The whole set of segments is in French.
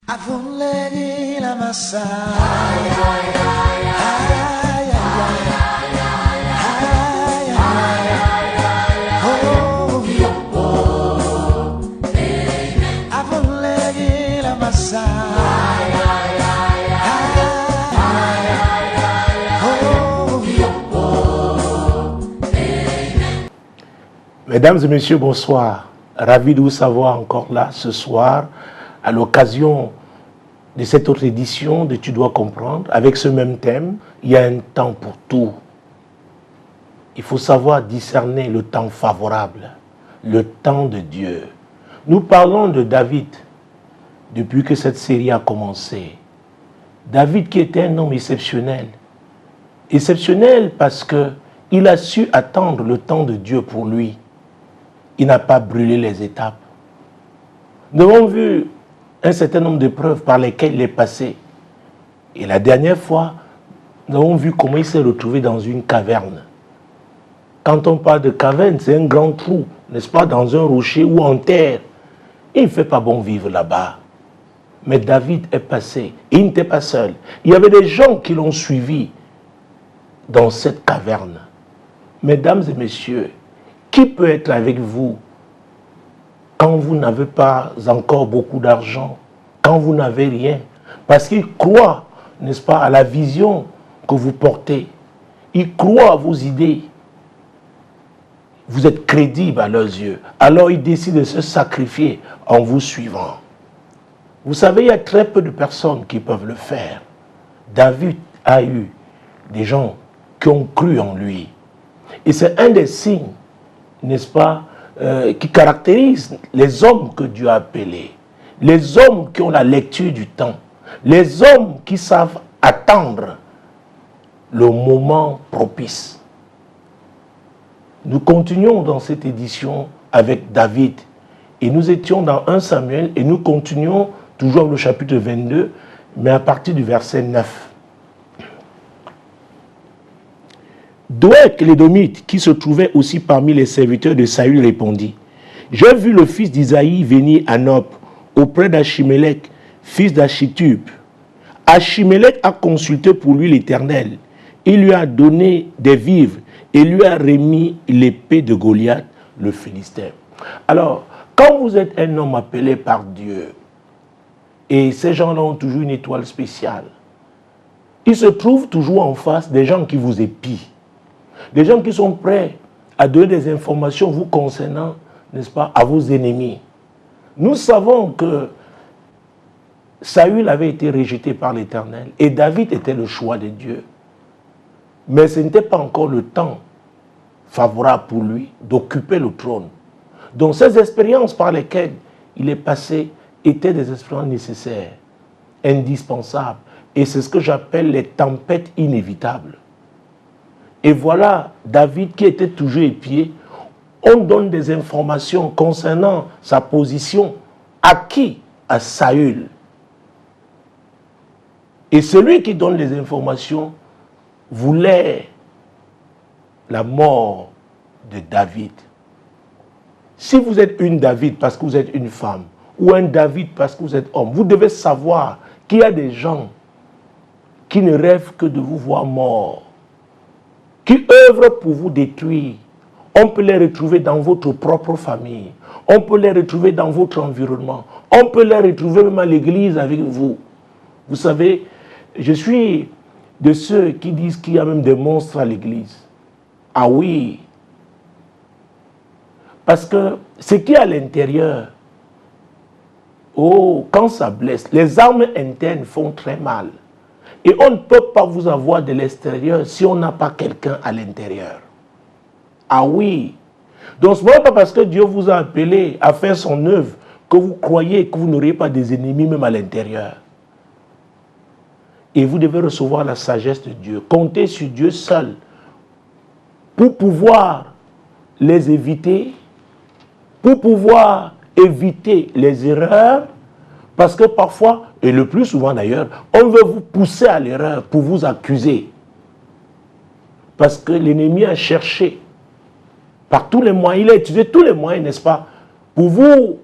Avulegi la massa. Avulegi la massa. Mesdames et messieurs, bonsoir. Ravi de vous savoir encore là ce soir à l'occasion de cette autre édition de Tu dois comprendre. Avec ce même thème, il y a un temps pour tout. Il faut savoir discerner le temps favorable, le temps de Dieu. Nous parlons de David depuis que cette série a commencé. David qui était un homme exceptionnel. Exceptionnel parce qu'il a su attendre le temps de Dieu pour lui. Il n'a pas brûlé les étapes. Nous avons vu un certain nombre d'épreuves par lesquelles il est passé. Et la dernière fois, nous avons vu comment il s'est retrouvé dans une caverne. Quand on parle de caverne, c'est un grand trou, n'est-ce pas, dans un rocher ou en terre. Il ne fait pas bon vivre là-bas. Mais David est passé. Il n'était pas seul. Il y avait des gens qui l'ont suivi dans cette caverne. Mesdames et messieurs, qui peut être avec vous quand vous n'avez pas encore beaucoup d'argent, quand vous n'avez rien? Parce qu'il croit, n'est-ce pas, à la vision que vous portez. Il croit à vos idées. Vous êtes crédible à leurs yeux. Alors ils décident de se sacrifier en vous suivant. Vous savez, il y a très peu de personnes qui peuvent le faire. David a eu des gens qui ont cru en lui. Et c'est un des signes, n'est-ce pas, qui caractérise les hommes que Dieu a appelés. Les hommes qui ont la lecture du temps. Les hommes qui savent attendre le moment propice. Nous continuons dans cette édition avec David. Et nous étions dans 1 Samuel et nous continuons toujours le chapitre 22, mais à partir du verset 9. Doeg l'Édomite, qui se trouvait aussi parmi les serviteurs de Saül, répondit: J'ai vu le fils d'Isaïe venir à Nob, auprès d'Achimélec, fils d'Achitub. Achimélec a consulté pour lui l'Éternel. Il lui a donné des vivres et lui a remis l'épée de Goliath, le Philistin. Alors, quand vous êtes un homme appelé par Dieu, et ces gens-là ont toujours une étoile spéciale, il se trouve toujours en face des gens qui vous épient. Des gens qui sont prêts à donner des informations vous concernant, n'est-ce pas, à vos ennemis. Nous savons que Saül avait été rejeté par l'Éternel et David était le choix de Dieu. Mais ce n'était pas encore le temps favorable pour lui d'occuper le trône. Donc ces expériences par lesquelles il est passé étaient des expériences nécessaires, indispensables. Et c'est ce que j'appelle les tempêtes inévitables. Et voilà David qui était toujours épié. On donne des informations concernant sa position. À qui? À Saül. Et celui qui donne les informations voulait la mort de David. Si vous êtes une David parce que vous êtes une femme, ou un David parce que vous êtes homme, vous devez savoir qu'il y a des gens qui ne rêvent que de vous voir mort, qui œuvrent pour vous détruire. On peut les retrouver dans votre propre famille. On peut les retrouver dans votre environnement. On peut les retrouver même à l'église avec vous. Vous savez, je suis de ceux qui disent qu'il y a même des monstres à l'église. Ah oui. Parce que ce qui est à l'intérieur, oh, quand ça blesse, les armes internes font très mal. Et on ne peut pas vous avoir de l'extérieur si on n'a pas quelqu'un à l'intérieur. Ah oui. Donc ce n'est pas parce que Dieu vous a appelé à faire son œuvre que vous croyez que vous n'aurez pas des ennemis même à l'intérieur. Et vous devez recevoir la sagesse de Dieu. Comptez sur Dieu seul pour pouvoir les éviter, pour pouvoir éviter les erreurs. Parce que parfois, et le plus souvent d'ailleurs, on veut vous pousser à l'erreur pour vous accuser. Parce que l'ennemi a cherché par tous les moyens, il a utilisé tous les moyens, n'est-ce pas, pour vous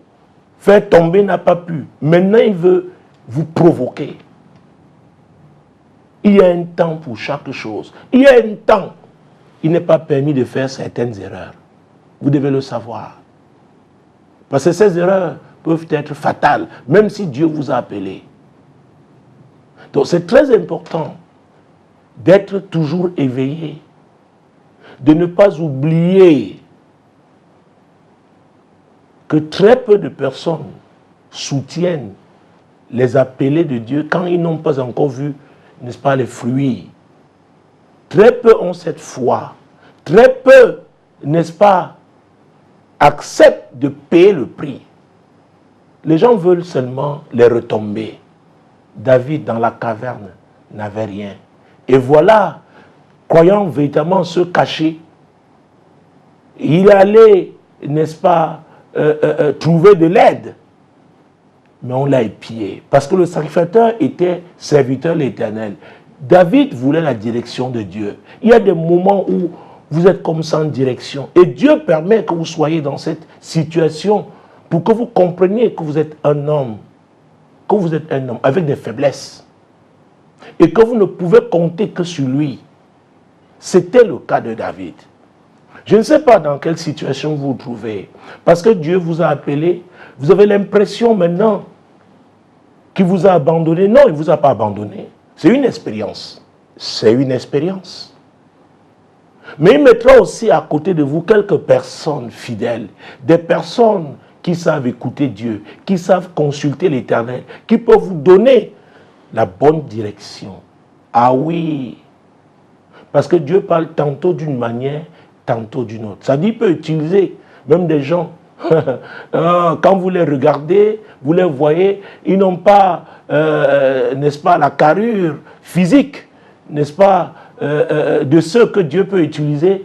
faire tomber, n'a pas pu. Maintenant, il veut vous provoquez. Il y a un temps pour chaque chose. Il y a un temps. Il n'est pas permis de faire certaines erreurs. Vous devez le savoir. Parce que ces erreurs peuvent être fatales, même si Dieu vous a appelé. Donc c'est très important d'être toujours éveillé, de ne pas oublier que très peu de personnes soutiennent les appelés de Dieu quand ils n'ont pas encore vu, n'est-ce pas, les fruits. Très peu ont cette foi. Très peu, n'est-ce pas, acceptent de payer le prix. Les gens veulent seulement les retombées. David, dans la caverne, n'avait rien. Et voilà, croyant véritablement se cacher, il allait, n'est-ce pas, trouver de l'aide. Mais on l'a épié. Parce que le sacrificateur était serviteur de l'Éternel. David voulait la direction de Dieu. Il y a des moments où vous êtes comme sans direction. Et Dieu permet que vous soyez dans cette situation pour que vous compreniez que vous êtes un homme. Que vous êtes un homme avec des faiblesses. Et que vous ne pouvez compter que sur lui. C'était le cas de David. Je ne sais pas dans quelle situation vous vous trouvez. Parce que Dieu vous a appelé. Vous avez l'impression maintenant qu'il vous a abandonné. Non, il ne vous a pas abandonné. C'est une expérience. C'est une expérience. Mais il mettra aussi à côté de vous quelques personnes fidèles. Des personnes qui savent écouter Dieu, qui savent consulter l'Éternel, qui peuvent vous donner la bonne direction. Ah oui. Parce que Dieu parle tantôt d'une manière, tantôt d'une autre. Ça dit, il peut utiliser même des gens. Quand vous les regardez, vous les voyez, ils n'ont pas, n'est-ce pas, la carrure physique, n'est-ce pas, de ceux que Dieu peut utiliser.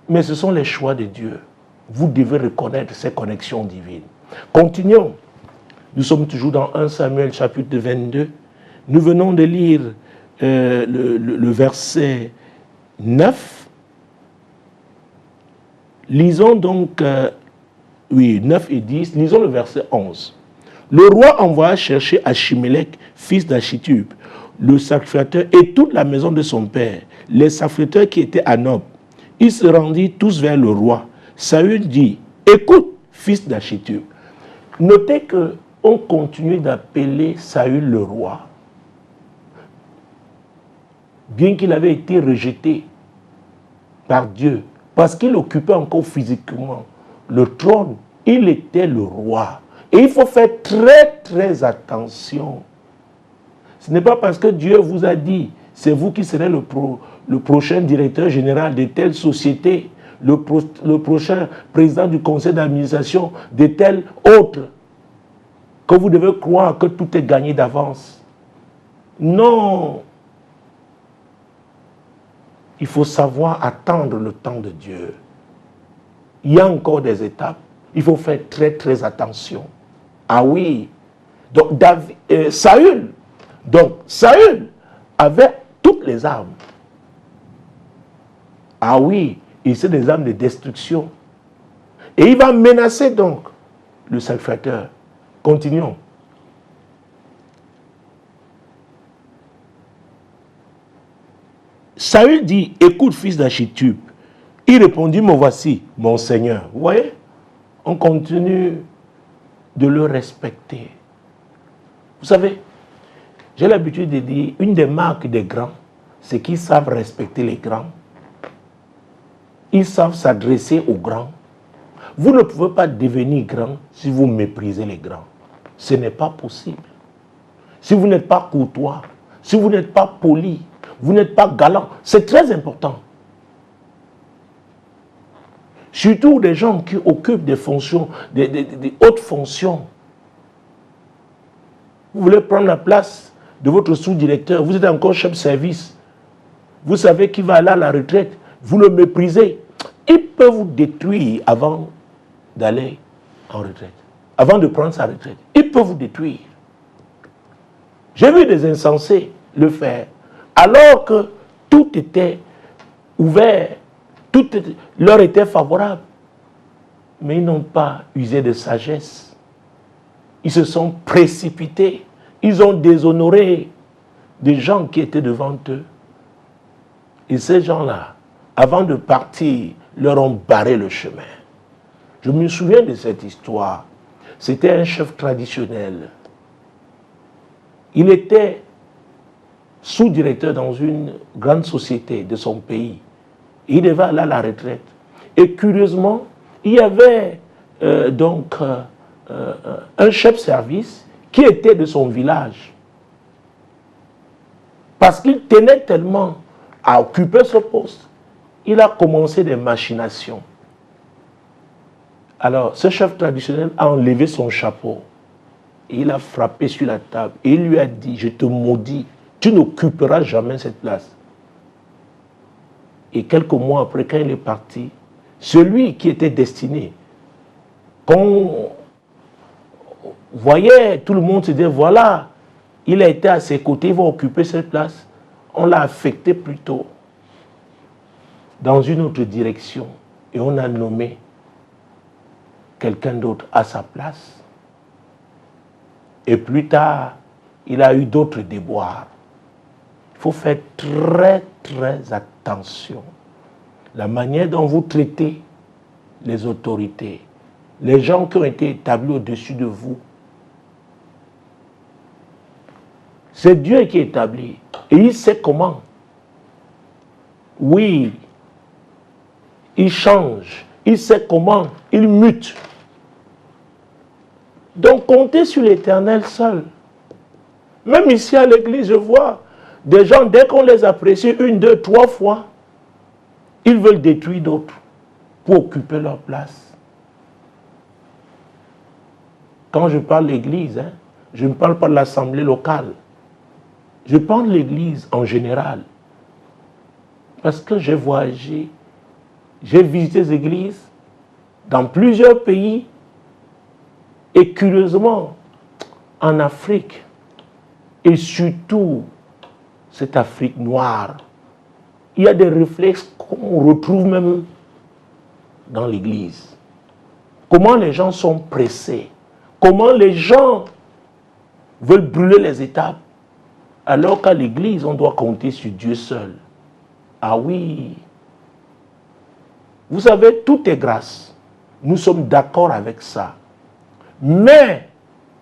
Mais ce sont les choix de Dieu. Vous devez reconnaître ces connexions divines. Continuons. Nous sommes toujours dans 1 Samuel chapitre 22. Nous venons de lire le verset 9. Lisons donc, 9 et 10, lisons le verset 11. Le roi envoya chercher Achimélec, fils d'Achitub, le sacrificateur et toute la maison de son père, les sacrificateurs qui étaient à Nob. Ils se rendirent tous vers le roi. Saül dit, écoute, fils d'Achitub. Notez qu'on continue d'appeler Saül le roi. Bien qu'il avait été rejeté par Dieu, parce qu'il occupait encore physiquement le trône, il était le roi. Et il faut faire très très attention. Ce n'est pas parce que Dieu vous a dit, c'est vous qui serez le prochain directeur général de telle société, le prochain président du conseil d'administration de tel autre, que vous devez croire que tout est gagné d'avance. Non. Il faut savoir attendre le temps de Dieu. Il y a encore des étapes. Il faut faire très très attention. Ah oui. Donc Saül avait toutes les armes. Ah oui, et c'est des armes de destruction. Et il va menacer donc le sacrificateur. Continuons. Saül dit, écoute, fils d'Achitub. Il répondit, me voici, mon Seigneur. Vous voyez, on continue de le respecter. Vous savez, j'ai l'habitude de dire, une des marques des grands, c'est qu'ils savent respecter les grands. Ils savent s'adresser aux grands. Vous ne pouvez pas devenir grand si vous méprisez les grands. Ce n'est pas possible. Si vous n'êtes pas courtois, si vous n'êtes pas poli, vous n'êtes pas galant, c'est très important. Surtout des gens qui occupent des fonctions, des hautes fonctions. Vous voulez prendre la place de votre sous-directeur, vous êtes encore chef de service. Vous savez qu'il va aller à la retraite, vous le méprisez. Il peut vous détruire avant d'aller en retraite, avant de prendre sa retraite. Il peut vous détruire. J'ai vu des insensés le faire, alors que tout était ouvert, leur était favorable. Mais ils n'ont pas usé de sagesse. Ils se sont précipités Ils ont déshonoré des gens qui étaient devant eux. Et ces gens-là, avant de partir, leur ont barré le chemin. Je me souviens de cette histoire. C'était un chef traditionnel. Il était sous-directeur dans une grande société de son pays. Il devait aller à la retraite. Et curieusement, il y avait un chef-service qui était de son village. Parce qu'il tenait tellement à occuper ce poste, il a commencé des machinations. Alors, ce chef traditionnel a enlevé son chapeau. Et il a frappé sur la table. Et il lui a dit, je te maudis, tu n'occuperas jamais cette place. Et quelques mois après, quand il est parti, celui qui était destiné, qu'on voyait, tout le monde se disait, voilà, il a été à ses côtés, il va occuper cette place. On l'a affecté plutôt dans une autre direction. Et on a nommé quelqu'un d'autre à sa place. Et plus tard, il a eu d'autres déboires. Il faut faire très, très attention. La manière dont vous traitez les autorités, les gens qui ont été établis au-dessus de vous. C'est Dieu qui est établi. Et il sait comment. Oui, il change. Il sait comment. Il mute. Donc, comptez sur l'Éternel seul. Même ici à l'église, je vois des gens, dès qu'on les apprécie 1, 2, 3 fois, ils veulent détruire d'autres pour occuper leur place. Quand je parle de l'église, je ne parle pas de l'assemblée locale. Je parle de l'église en général. Parce que j'ai voyagé, j'ai visité les églises dans plusieurs pays. Et curieusement, en Afrique, et surtout cette Afrique noire, il y a des réflexes qu'on retrouve même dans l'église. Comment les gens sont pressés, comment les gens veulent brûler les étapes, alors qu'à l'église, on doit compter sur Dieu seul. Ah oui, vous savez, tout est grâce. Nous sommes d'accord avec ça. Mais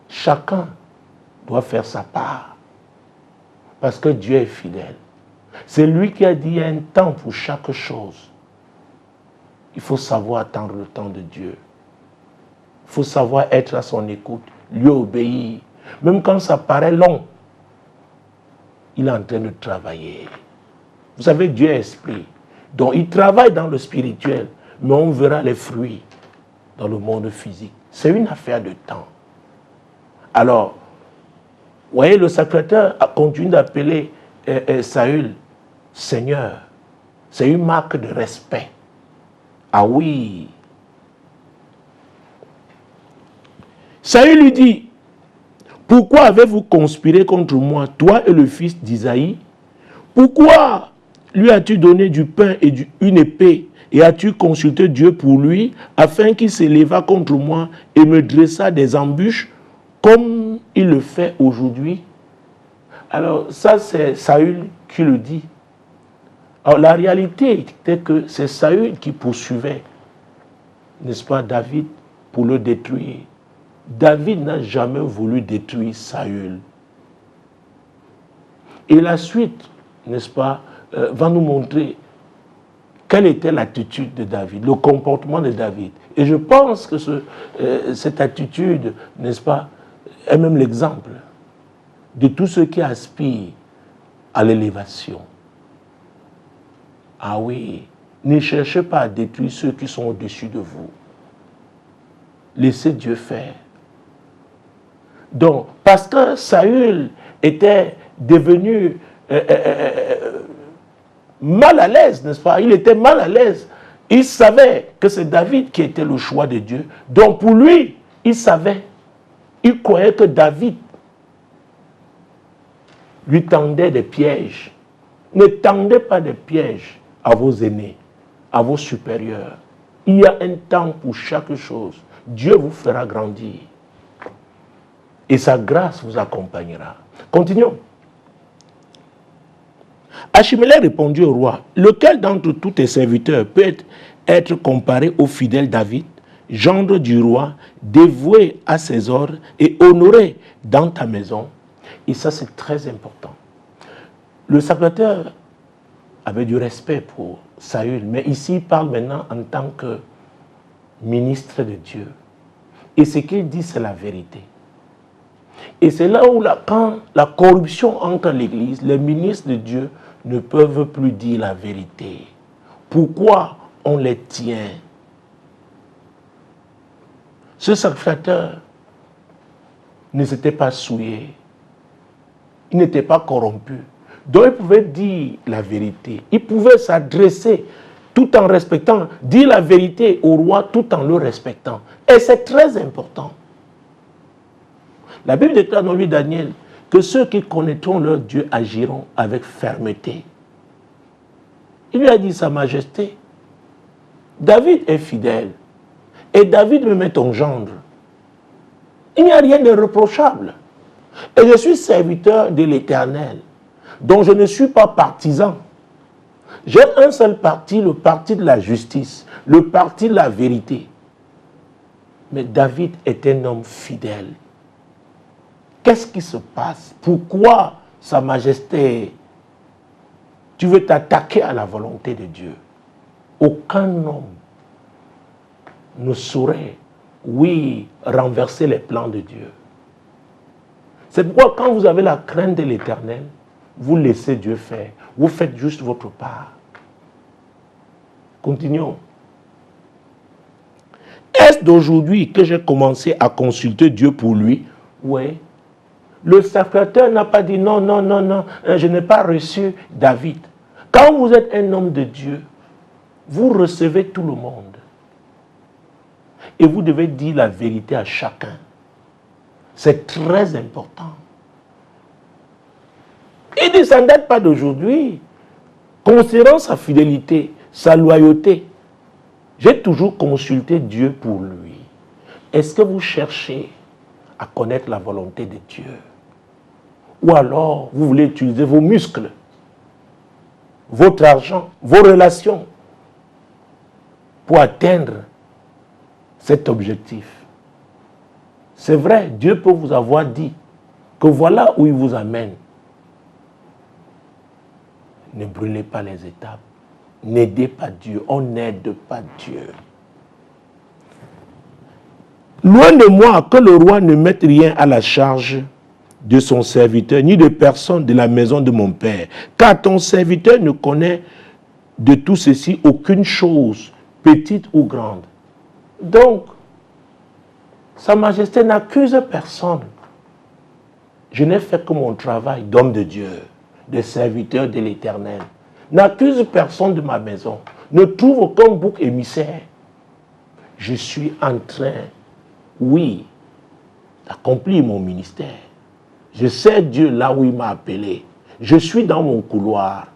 chacun doit faire sa part. Parce que Dieu est fidèle. C'est lui qui a dit il y a un temps pour chaque chose. Il faut savoir attendre le temps de Dieu. Il faut savoir être à son écoute, lui obéir. Même quand ça paraît long, il est en train de travailler. Vous savez, Dieu est esprit. Donc il travaille dans le spirituel, mais on verra les fruits dans le monde physique. C'est une affaire de temps. Alors, vous voyez, le sacrificateur a continué d'appeler Saül Seigneur. C'est une marque de respect. Ah oui. Saül lui dit, pourquoi avez-vous conspiré contre moi, toi et le fils d'Isaïe? Pourquoi lui as-tu donné du pain et une épée, et as-tu consulté Dieu pour lui, afin qu'il s'élèva contre moi et me dressa des embûches, comme il le fait aujourd'hui? Alors ça, c'est Saül qui le dit. Alors la réalité était que c'est Saül qui poursuivait, n'est-ce pas, David, pour le détruire. David n'a jamais voulu détruire Saül. Et la suite, n'est-ce pas, va nous montrer quelle était l'attitude de David, le comportement de David. Et je pense que cette attitude, n'est-ce pas, est même l'exemple de tous ceux qui aspirent à l'élévation. Ah oui, ne cherchez pas à détruire ceux qui sont au-dessus de vous. Laissez Dieu faire. Donc, parce que Saül était devenu mal à l'aise, n'est-ce pas? Il était mal à l'aise. Il savait que c'est David qui était le choix de Dieu. Donc pour lui, il savait. Il croyait que David lui tendait des pièges. Ne tendez pas des pièges à vos aînés, à vos supérieurs. Il y a un temps pour chaque chose. Dieu vous fera grandir. et sa grâce vous accompagnera. Continuons. Achimélec répondit au roi, lequel d'entre tous tes serviteurs peut être comparé au fidèle David, gendre du roi, dévoué à ses ordres et honoré dans ta maison? Et ça, c'est très important. Le sacrificateur avait du respect pour Saül, mais ici, il parle maintenant en tant que ministre de Dieu. Et ce qu'il dit, c'est la vérité. Et c'est là où, quand la corruption entre l'Église, les ministres de Dieu ne peuvent plus dire la vérité. Pourquoi on les tient? Ce sacrificateur ne s'était pas souillé. Il n'était pas corrompu. Donc il pouvait dire la vérité. Il pouvait s'adresser tout en respectant, dire la vérité au roi tout en le respectant. Et c'est très important. La Bible déclare dans lui Daniel que ceux qui connaîtront leur Dieu agiront avec fermeté. Il lui a dit, Sa Majesté, David est fidèle et David me met ton gendre. Il n'y a rien de reprochable. Et je suis serviteur de l'Éternel, dont je ne suis pas partisan. J'ai un seul parti, le parti de la justice, le parti de la vérité. Mais David est un homme fidèle. Qu'est-ce qui se passe? Pourquoi, Sa Majesté, tu veux t'attaquer à la volonté de Dieu? Aucun homme ne saurait, renverser les plans de Dieu. C'est pourquoi quand vous avez la crainte de l'Éternel, vous laissez Dieu faire. Vous faites juste votre part. Continuons. Est-ce d'aujourd'hui que j'ai commencé à consulter Dieu pour lui? Oui. Le sacrificateur n'a pas dit non, non, non, non, je n'ai pas reçu David. Quand vous êtes un homme de Dieu, vous recevez tout le monde. Et vous devez dire la vérité à chacun. C'est très important. Il dit, ça ne date pas d'aujourd'hui. Considérant sa fidélité, sa loyauté, j'ai toujours consulté Dieu pour lui. Est-ce que vous cherchez à connaître la volonté de Dieu? Ou alors, vous voulez utiliser vos muscles, votre argent, vos relations pour atteindre cet objectif? C'est vrai, Dieu peut vous avoir dit que voilà où il vous amène. Ne brûlez pas les étapes. N'aidez pas Dieu. On n'aide pas Dieu. Loin de moi que le roi ne mette rien à la charge de son serviteur, ni de personne de la maison de mon père. Car ton serviteur ne connaît de tout ceci aucune chose, petite ou grande. Donc, Sa Majesté n'accuse personne. Je n'ai fait que mon travail d'homme de Dieu, de serviteur de l'Éternel. N'accuse personne de ma maison. Ne trouve aucun bouc émissaire. Je suis en train, d'accomplir mon ministère. Je sais Dieu là où il m'a appelé. Je suis dans mon couloir.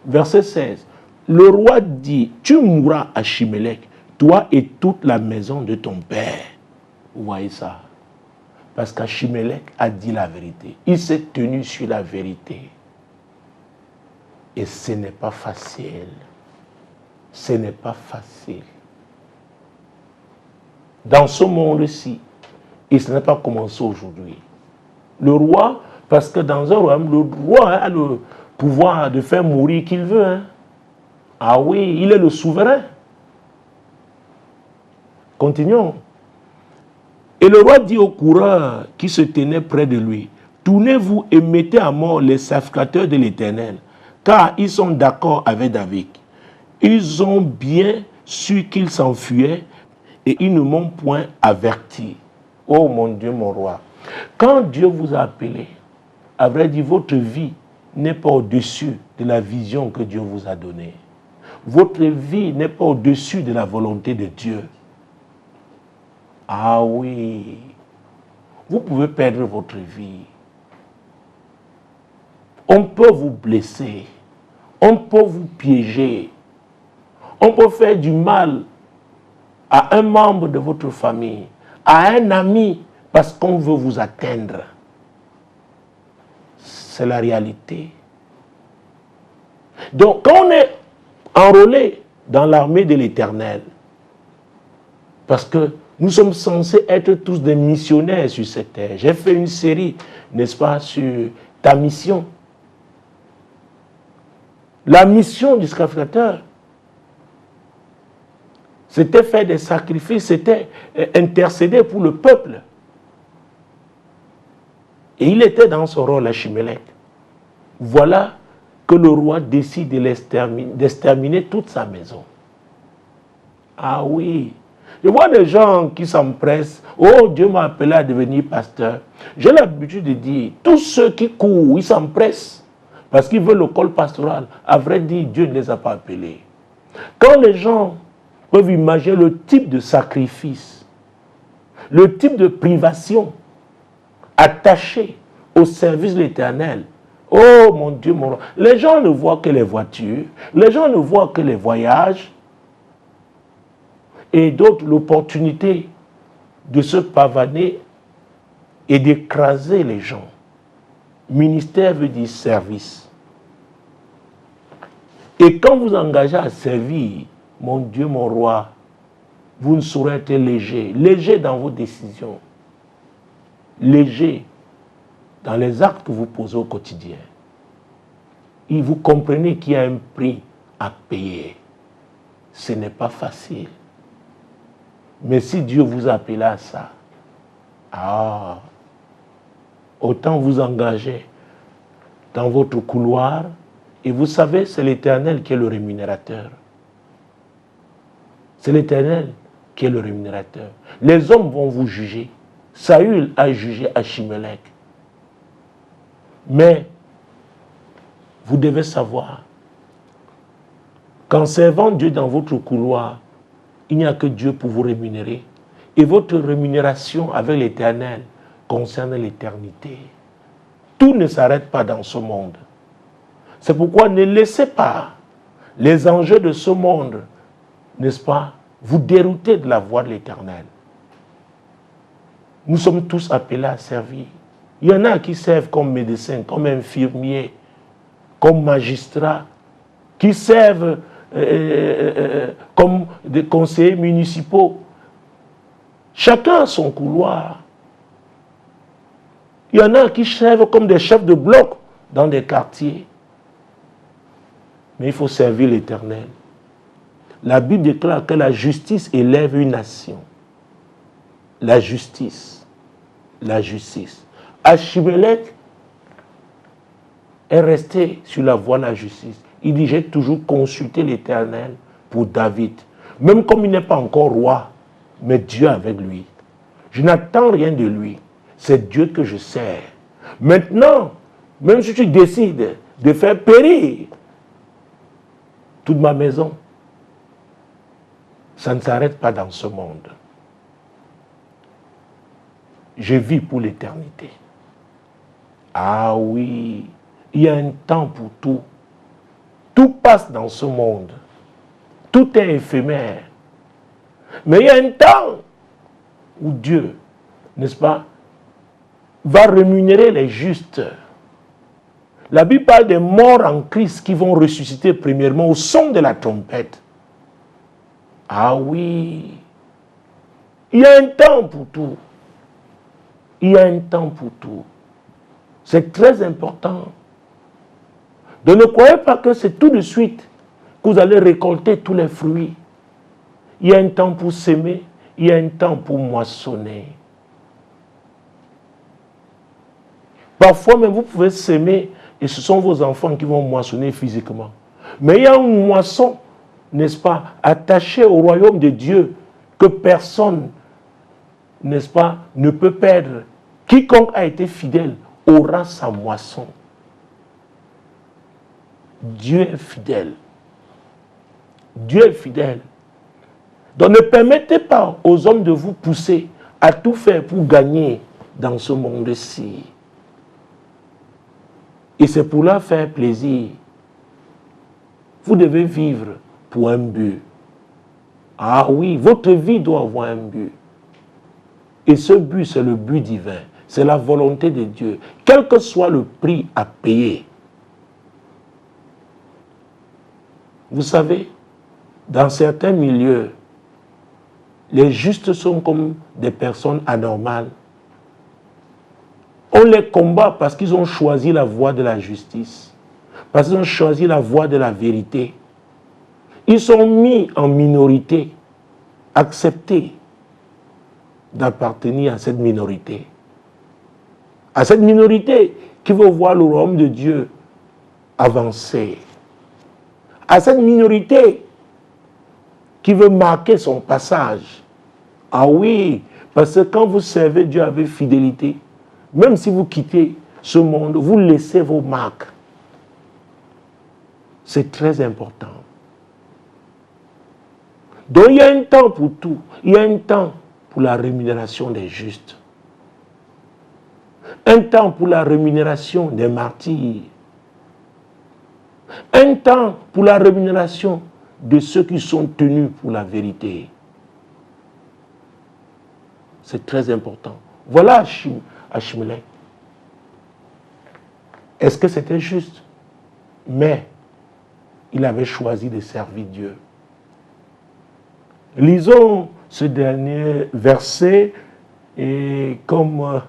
Verset 16. Le roi dit, tu mourras à Achimélec, toi et toute la maison de ton père. Vous voyez ça? Parce qu'Achimélec a dit la vérité. Il s'est tenu sur la vérité. Et ce n'est pas facile. Ce n'est pas facile. Dans ce monde-ci, et ce n'est pas commencé aujourd'hui. Le roi, parce que dans un royaume, le roi a le pouvoir de faire mourir qui il veut. Hein. Ah oui, il est le souverain. Continuons. Et le roi dit aux coureurs qui se tenaient près de lui, tournez-vous et mettez à mort les sacrificateurs de l'Éternel, car ils sont d'accord avec David. Ils ont bien su qu'ils s'enfuyaient et ils ne m'ont point averti. Oh mon Dieu, mon roi. Quand Dieu vous a appelé, à vrai dire, votre vie n'est pas au-dessus de la vision que Dieu vous a donnée. Votre vie n'est pas au-dessus de la volonté de Dieu. Ah oui, vous pouvez perdre votre vie. On peut vous blesser. On peut vous piéger. On peut faire du mal à un membre de votre famille, à un ami parce qu'on veut vous atteindre. C'est la réalité. Donc, quand on est enrôlé dans l'armée de l'Éternel, parce que nous sommes censés être tous des missionnaires sur cette terre. J'ai fait une série, n'est-ce pas, sur ta mission. La mission du sacrificateur, c'était faire des sacrifices, c'était intercéder pour le peuple. Et il était dans ce rôle, Achimélec. Voilà que le roi décide d'exterminer toute sa maison. Ah oui. Je vois des gens qui s'empressent. Oh, Dieu m'a appelé à devenir pasteur. J'ai l'habitude de dire, tous ceux qui courent, ils s'empressent parce qu'ils veulent le col pastoral. À vrai dire, Dieu ne les a pas appelés. Quand les gens peuvent imaginer le type de sacrifice, le type de privation attaché au service de l'Éternel, oh mon Dieu, mon roi. Les gens ne voient que les voitures, les gens ne voient que les voyages, et d'autres l'opportunité de se pavaner et d'écraser les gens. Ministère veut dire service. Et quand vous engagez à servir, mon Dieu, mon roi, vous ne saurez être léger. Léger dans vos décisions. Léger dans les actes que vous posez au quotidien. Et vous comprenez qu'il y a un prix à payer. Ce n'est pas facile. Mais si Dieu vous appelle à ça, autant vous engager dans votre couloir, et vous savez, c'est l'Éternel qui est le rémunérateur. C'est l'Éternel qui est le rémunérateur. Les hommes vont vous juger. Saül a jugé Achimélec. Mais vous devez savoir qu'en servant Dieu dans votre couloir, il n'y a que Dieu pour vous rémunérer. Et votre rémunération avec l'Éternel concerne l'éternité. Tout ne s'arrête pas dans ce monde. C'est pourquoi ne laissez pas les enjeux de ce monde, n'est-ce pas, vous dérouter de la voie de l'Éternel. Nous sommes tous appelés à servir. Il y en a qui servent comme médecins, comme infirmiers, comme magistrats, qui servent comme des conseillers municipaux. Chacun a son couloir. Il y en a qui servent comme des chefs de bloc dans des quartiers. Mais il faut servir l'Éternel. La Bible déclare que la justice élève une nation. La justice. La justice. Achimélec est resté sur la voie de la justice. Il dit, j'ai toujours consulté l'Éternel pour David. Même comme il n'est pas encore roi, mais Dieu avec lui. Je n'attends rien de lui. C'est Dieu que je sers. Maintenant, même si tu décides de faire périr toute ma maison, ça ne s'arrête pas dans ce monde. Je vis pour l'éternité. Ah oui, il y a un temps pour tout. Tout passe dans ce monde. Tout est éphémère. Mais il y a un temps où Dieu, n'est-ce pas, va rémunérer les justes. La Bible parle des morts en Christ qui vont ressusciter premièrement au son de la trompette. Ah oui, il y a un temps pour tout. Il y a un temps pour tout. C'est très important. Donc ne croyez pas que c'est tout de suite que vous allez récolter tous les fruits. Il y a un temps pour s'aimer, il y a un temps pour moissonner. Parfois même vous pouvez s'aimer et ce sont vos enfants qui vont moissonner physiquement. Mais il y a une moisson, n'est-ce pas, attachée au royaume de Dieu que personne, n'est-ce pas, ne peut perdre. Quiconque a été fidèle aura sa moisson. Dieu est fidèle. Dieu est fidèle. Donc ne permettez pas aux hommes de vous pousser à tout faire pour gagner dans ce monde-ci. Et c'est pour leur faire plaisir. Vous devez vivre pour un but. Ah oui, votre vie doit avoir un but. Et ce but, c'est le but divin. C'est la volonté de Dieu. Quel que soit le prix à payer. Vous savez, dans certains milieux, les justes sont comme des personnes anormales. On les combat parce qu'ils ont choisi la voie de la justice, parce qu'ils ont choisi la voie de la vérité. Ils sont mis en minorité, acceptés d'appartenir à cette minorité. À cette minorité qui veut voir le royaume de Dieu avancer. À cette minorité qui veut marquer son passage. Ah oui, parce que quand vous servez Dieu avec fidélité, même si vous quittez ce monde, vous laissez vos marques. C'est très important. Donc il y a un temps pour tout. Il y a un temps pour la rémunération des justes. Un temps pour la rémunération des martyrs. Un temps pour la rémunération de ceux qui sont tenus pour la vérité. C'est très important. Voilà Achimelech. Est-ce que c'était juste? Mais il avait choisi de servir Dieu. Lisons ce dernier verset et comme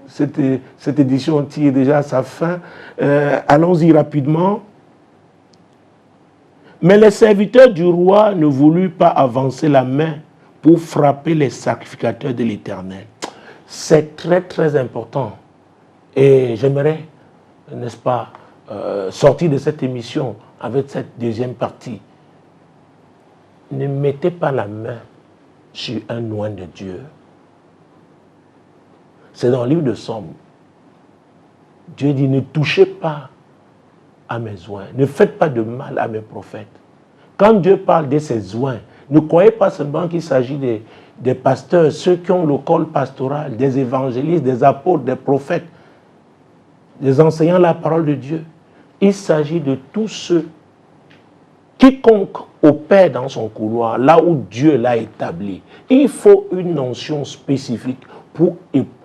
cette édition tire déjà à sa fin, allons-y rapidement. Mais les serviteurs du roi ne voulurent pas avancer la main pour frapper les sacrificateurs de l'Éternel. C'est très très important. Et j'aimerais, n'est-ce pas, sortir de cette émission avec cette deuxième partie. Ne mettez pas la main sur un oint de Dieu. C'est dans le livre de Somme. Dieu dit, ne touchez pas à mes oints. Ne faites pas de mal à mes prophètes. Quand Dieu parle de ses oints, ne croyez pas seulement qu'il s'agit des pasteurs, ceux qui ont le col pastoral, des évangélistes, des apôtres, des prophètes, des enseignants la parole de Dieu. Il s'agit de tous ceux, quiconque opère dans son couloir, là où Dieu l'a établi. Il faut une notion spécifique pour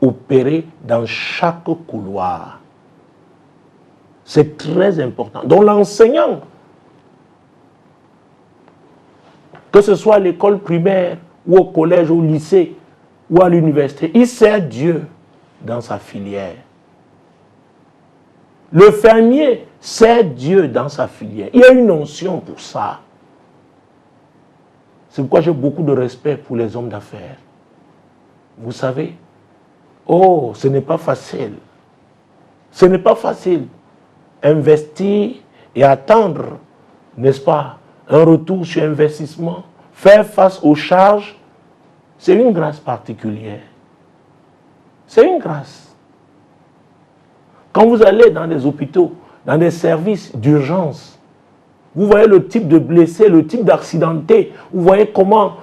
opérer dans chaque couloir. C'est très important. Donc l'enseignant, que ce soit à l'école primaire, ou au collège, au lycée, ou à l'université, il sert Dieu dans sa filière. Le fermier sert Dieu dans sa filière. Il y a une notion pour ça. C'est pourquoi j'ai beaucoup de respect pour les hommes d'affaires. Vous savez, oh, ce n'est pas facile. Ce n'est pas facile. Investir et attendre, n'est-ce pas, un retour sur investissement, faire face aux charges, c'est une grâce particulière. C'est une grâce. Quand vous allez dans des hôpitaux, dans des services d'urgence, vous voyez le type de blessés, le type d'accidentés, vous voyez comment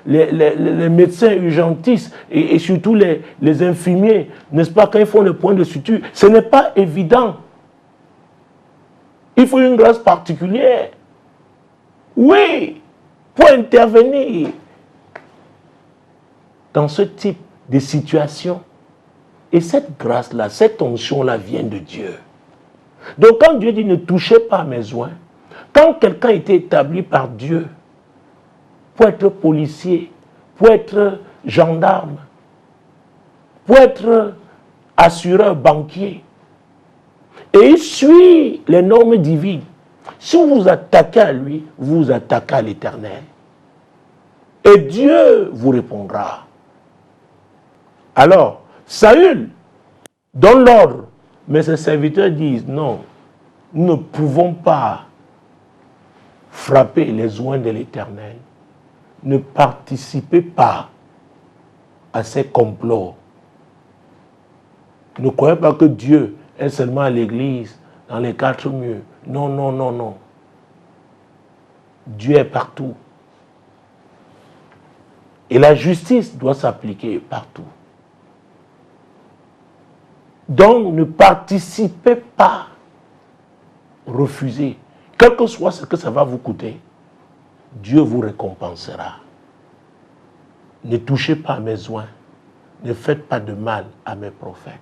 les médecins urgentistes et surtout les infirmiers, n'est-ce pas, quand ils font le point de suture, ce n'est pas évident. Il faut une grâce particulière. Oui, pour intervenir dans ce type de situation. Et cette grâce-là, cette onction-là vient de Dieu. Donc quand Dieu dit ne touchez pas à mes oints, quand quelqu'un était établi par Dieu pour être policier, pour être gendarme, pour être assureur, banquier, et il suit les normes divines, si vous vous attaquez à lui, vous vous attaquez à l'Éternel. Et Dieu vous répondra. Alors, Saül donne l'ordre, mais ses serviteurs disent non, nous ne pouvons pas frapper les oints de l'Éternel. Ne participez pas à ces complots. Ne croyez pas que Dieu est seulement à l'église, dans les quatre murs. Non, non, non, non. Dieu est partout. Et la justice doit s'appliquer partout. Donc, ne participez pas. Refusez. Quel que soit ce que ça va vous coûter, Dieu vous récompensera. Ne touchez pas à mes oins. Ne faites pas de mal à mes prophètes.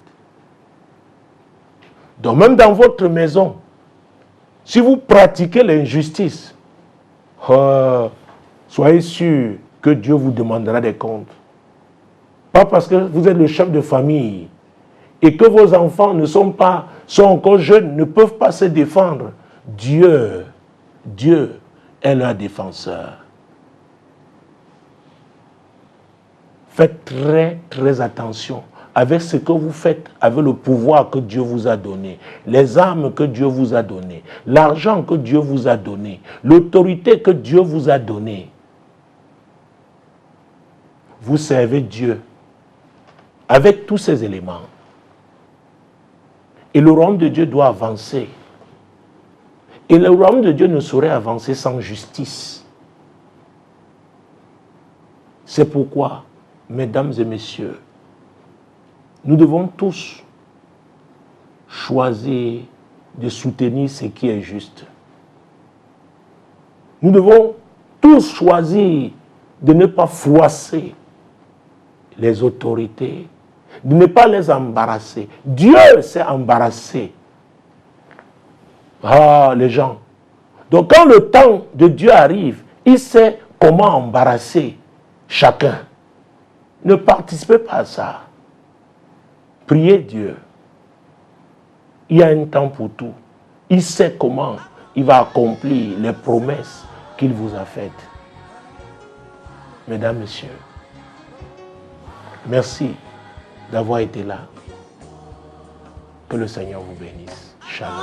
Donc même dans votre maison, si vous pratiquez l'injustice, soyez sûr que Dieu vous demandera des comptes. Pas parce que vous êtes le chef de famille et que vos enfants sont encore jeunes, ne peuvent pas se défendre. Dieu est leur défenseur. Faites très, très attention avec ce que vous faites, avec le pouvoir que Dieu vous a donné, les armes que Dieu vous a données, l'argent que Dieu vous a donné, l'autorité que Dieu vous a donnée. Vous servez Dieu avec tous ces éléments. Et le royaume de Dieu doit avancer. Et le royaume de Dieu ne saurait avancer sans justice. C'est pourquoi, mesdames et messieurs, nous devons tous choisir de soutenir ce qui est juste. Nous devons tous choisir de ne pas froisser les autorités, de ne pas les embarrasser. Dieu s'est embarrassé. Les gens. Donc quand le temps de Dieu arrive, il sait comment embarrasser chacun. Ne participez pas à ça. Priez Dieu. Il y a un temps pour tout. Il sait comment il va accomplir les promesses qu'il vous a faites. Mesdames, Messieurs, merci d'avoir été là. Que le Seigneur vous bénisse. Shalom.